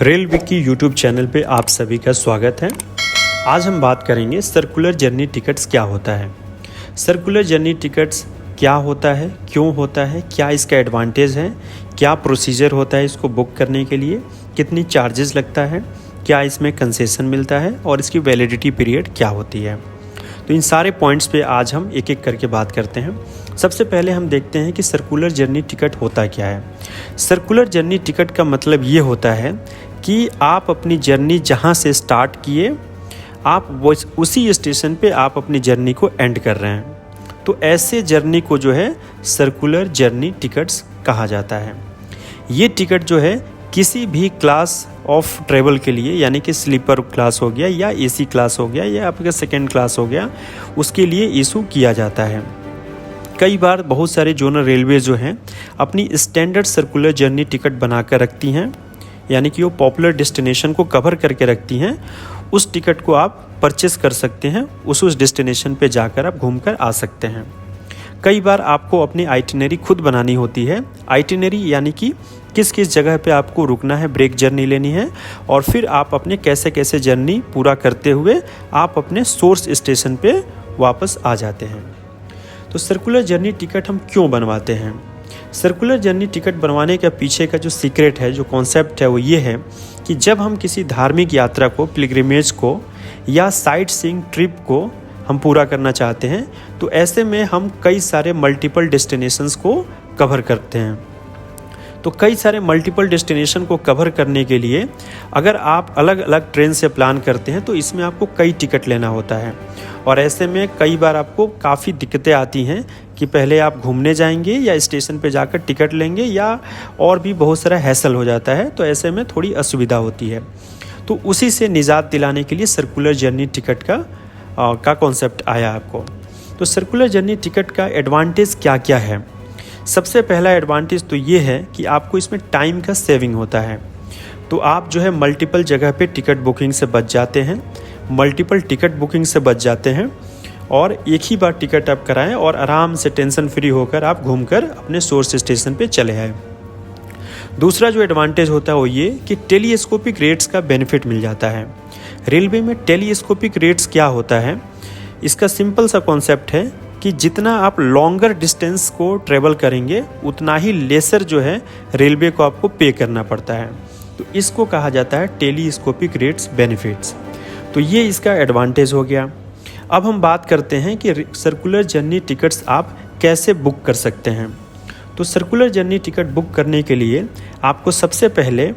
Railway की YouTube channel पे आप सभी का स्वागत है। आज हम बात करेंगे सर्कुलर जर्नी टिकट्स क्या होता है। सर्कुलर जर्नी टिकट्स क्या होता है, क्यों होता है, क्या इसका एडवांटेज है, क्या प्रोसीजर होता है इसको बुक करने के लिए, कितनी चार्जेस लगता है, क्या इसमें कंसेशन मिलता है और इसकी वैलिडिटी पीरियड क्या होती है। तो इन सारे पॉइंट्स पे आज हम एक एक करके बात करते हैं। सबसे पहले हम देखते हैं कि सर्कुलर जर्नी टिकट होता क्या है। सर्कुलर जर्नी टिकट का मतलब ये होता है कि आप अपनी जर्नी जहाँ से स्टार्ट किए आप वो उसी स्टेशन पे आप अपनी जर्नी को एंड कर रहे हैं। तो ऐसे जर्नी को जो है सर्कुलर जर्नी टिकट्स कहा जाता है। ये टिकट जो है किसी भी क्लास ऑफ ट्रेवल के लिए, यानी कि स्लीपर क्लास हो गया या एसी क्लास हो गया या आपका सेकेंड क्लास हो गया, उसके लिए इशू किया जाता है। कई बार बहुत सारे जोनल रेलवे जो हैं अपनी स्टैंडर्ड सर्कुलर जर्नी टिकट बना कर रखती हैं, यानी कि वो पॉपुलर डेस्टिनेशन को कवर करके रखती हैं। उस टिकट को आप परचेस कर सकते हैं, उस डेस्टिनेशन पे जाकर आप घूमकर आ सकते हैं। कई बार आपको अपनी आइटिनरी खुद बनानी होती है। आइटिनरी यानी कि किस किस जगह पे आपको रुकना है, ब्रेक जर्नी लेनी है और फिर आप अपने कैसे कैसे जर्नी पूरा करते हुए आप अपने सोर्स स्टेशन पे वापस आ जाते हैं। तो सर्कुलर जर्नी टिकट हम क्यों बनवाते हैं? सर्कुलर जर्नी टिकट बनवाने के पीछे का जो सीक्रेट है, जो कॉन्सेप्ट है, वो ये है कि जब हम किसी धार्मिक यात्रा को, पिलग्रिमेज को या साइट सीइंग ट्रिप को हम पूरा करना चाहते हैं, तो ऐसे में हम कई सारे मल्टीपल डेस्टिनेशंस को कवर करते हैं। तो कई सारे मल्टीपल डेस्टिनेशन को कवर करने के लिए अगर आप अलग अलग ट्रेन से प्लान करते हैं तो इसमें आपको कई टिकट लेना होता है और ऐसे में कई बार आपको काफ़ी दिक्कतें आती हैं कि पहले आप घूमने जाएंगे या स्टेशन पे जाकर टिकट लेंगे या और भी बहुत सारा हैसल हो जाता है। तो ऐसे में थोड़ी असुविधा होती है। तो उसी से निजात दिलाने के लिए सर्कुलर जर्नी टिकट का कॉन्सेप्ट आया आपको। तो सर्कुलर जर्नी टिकट का एडवांटेज क्या क्या है? सबसे पहला एडवांटेज तो ये है कि आपको इसमें टाइम का सेविंग होता है। तो आप जो है मल्टीपल जगह पे टिकट बुकिंग से बच जाते हैं, मल्टीपल टिकट बुकिंग से बच जाते हैं और एक ही बार टिकट आप कराएं और आराम से टेंशन फ्री होकर आप घूमकर अपने सोर्स स्टेशन पे चले आए। दूसरा जो एडवांटेज होता है वो ये कि टेलीस्कोपिक रेट्स का बेनिफिट मिल जाता है। रेलवे में टेलीस्कोपिक रेट्स क्या होता है? इसका सिंपल सा कॉन्सेप्ट है कि जितना आप लॉन्गर डिस्टेंस को ट्रेवल करेंगे उतना ही लेसर जो है रेलवे को आपको पे करना पड़ता है। तो इसको कहा जाता है टेलीस्कोपिक रेट्स बेनिफिट्स। तो ये इसका एडवांटेज हो गया। अब हम बात करते हैं कि सर्कुलर जर्नी टिकट्स आप कैसे बुक कर सकते हैं। तो सर्कुलर जर्नी टिकट बुक करने के लिए आपको सबसे पहले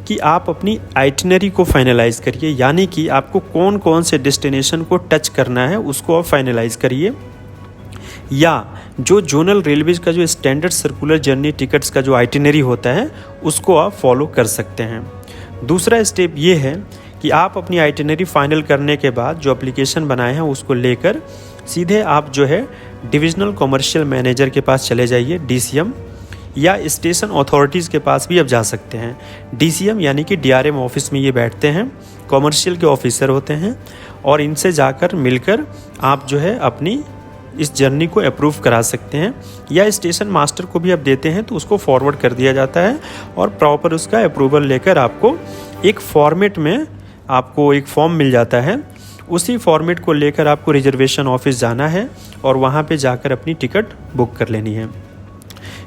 कि आप अपनी आइटिनरी को फाइनलाइज़ करिए, यानी कि आपको कौन कौन से डेस्टिनेशन को टच करना है उसको आप फाइनलाइज़ करिए, या जो जोनल रेलवेज का जो स्टैंडर्ड सर्कुलर जर्नी टिकट्स का जो आइटिनरी होता है उसको आप फॉलो कर सकते हैं। दूसरा स्टेप ये है कि आप अपनी आइटिनरी फाइनल करने के बाद जो एप्लीकेशन बनाए हैं उसको लेकर सीधे आप जो है डिविजनल कमर्शियल मैनेजर के पास चले जाइए, DCM, या स्टेशन अथॉरिटीज़ के पास भी आप जा सकते हैं। DCM यानी कि DRM ऑफिस में ये बैठते हैं, कमर्शियल के ऑफिसर होते हैं और इनसे जाकर मिलकर आप जो है अपनी इस जर्नी को अप्रूव करा सकते हैं, या स्टेशन मास्टर को भी आप देते हैं तो उसको फॉरवर्ड कर दिया जाता है और प्रॉपर उसका अप्रूवल लेकर आपको एक फॉर्मेट में आपको एक फॉर्म मिल जाता है। उसी फॉर्मेट को लेकर आपको रिजर्वेशन ऑफिस जाना है और वहाँ पे जाकर अपनी टिकट बुक कर लेनी है।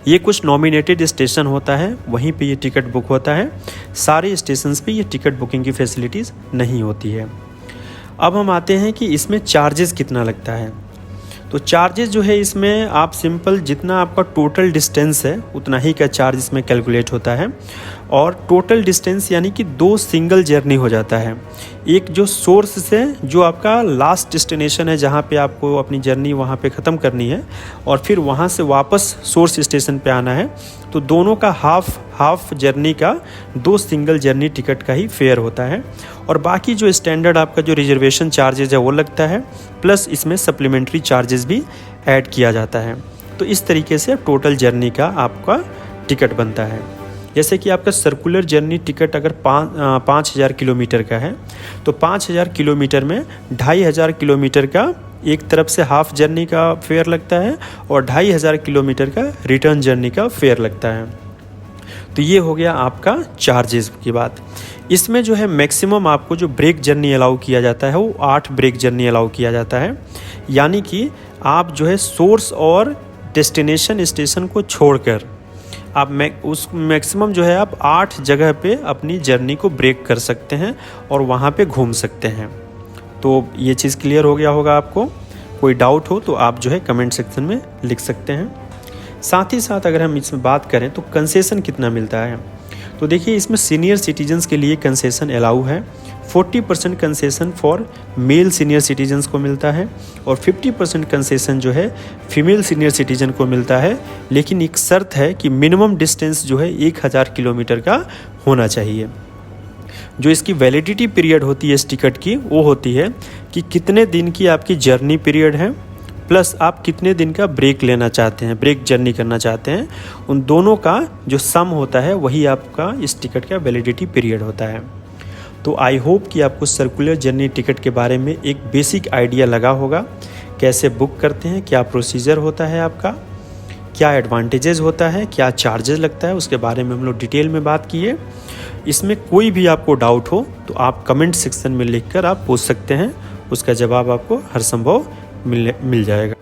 ये कुछ नॉमिनेटेड स्टेशन होता है, वहीं पे ये टिकट बुक होता है। सारे स्टेशंस पे ये टिकट बुकिंग की फैसिलिटीज़ नहीं होती है। अब हम आते हैं कि इसमें चार्जेस कितना लगता है। तो चार्जेस जो है इसमें आप सिंपल जितना आपका टोटल डिस्टेंस है उतना ही का चार्ज इसमें कैलकुलेट होता है और टोटल डिस्टेंस यानी कि 2 सिंगल जर्नी हो जाता है। एक जो सोर्स से जो आपका लास्ट डेस्टिनेशन है जहाँ पे आपको अपनी जर्नी वहाँ पे ख़त्म करनी है और फिर वहाँ से वापस सोर्स स्टेशन पे आना है, तो दोनों का हाफ जर्नी का 2 सिंगल जर्नी टिकट का ही फेयर होता है और बाकी जो स्टैंडर्ड आपका जो रिजर्वेशन चार्जेज है वो लगता है, प्लस इसमें सप्लीमेंट्री चार्जेस भी ऐड किया जाता है। तो इस तरीके से टोटल जर्नी का आपका टिकट बनता है। जैसे कि आपका सर्कुलर जर्नी टिकट अगर 5,000 किलोमीटर का है तो 5,000 किलोमीटर में 2,500 किलोमीटर का एक तरफ से हाफ जर्नी का फेयर लगता है और 2,500 किलोमीटर का रिटर्न जर्नी का फेयर लगता है। तो ये हो गया आपका चार्जेस की बात। इसमें जो है मैक्सिमम आपको जो ब्रेक जर्नी अलाउ किया जाता है वो 8 ब्रेक जर्नी अलाउ किया जाता है, यानी कि आप जो है सोर्स और डेस्टिनेशन स्टेशन को छोड़कर आप उस मैक्सिमम जो है आप 8 जगह पे अपनी जर्नी को ब्रेक कर सकते हैं और वहाँ पे घूम सकते हैं। तो ये चीज़ क्लियर हो गया होगा आपको। कोई डाउट हो तो आप जो है कमेंट सेक्शन में लिख सकते हैं। साथ ही साथ अगर हम इसमें बात करें तो कंसेशन कितना मिलता है, तो देखिए इसमें सीनियर सिटीजन्स के लिए कंसेशन अलाउ है। 40% concession for male senior citizens को मिलता है और 50% कंसेशन जो है फीमेल सीनियर सिटीजन को मिलता है, लेकिन एक शर्त है कि मिनिमम डिस्टेंस जो है 1000 किलोमीटर का होना चाहिए। जो इसकी वैलिडिटी पीरियड होती है इस टिकट की, वो होती है कि कितने दिन की आपकी जर्नी पीरियड है प्लस आप कितने दिन का ब्रेक लेना चाहते हैं, ब्रेक जर्नी करना चाहते हैं, उन दोनों का जो सम होता है वही आपका इस टिकट का वैलिडिटी पीरियड होता है। तो आई होप कि आपको सर्कुलर जर्नी टिकट के बारे में एक बेसिक आइडिया लगा होगा, कैसे बुक करते हैं, क्या प्रोसीजर होता है आपका, क्या एडवांटेजेस होता है, क्या चार्जेस लगता है, उसके बारे में हम लोग डिटेल में बात किए। इसमें कोई भी आपको डाउट हो तो आप कमेंट सेक्शन में लिखकर आप पूछ सकते हैं, उसका जवाब आपको हर संभव मिल जाएगा।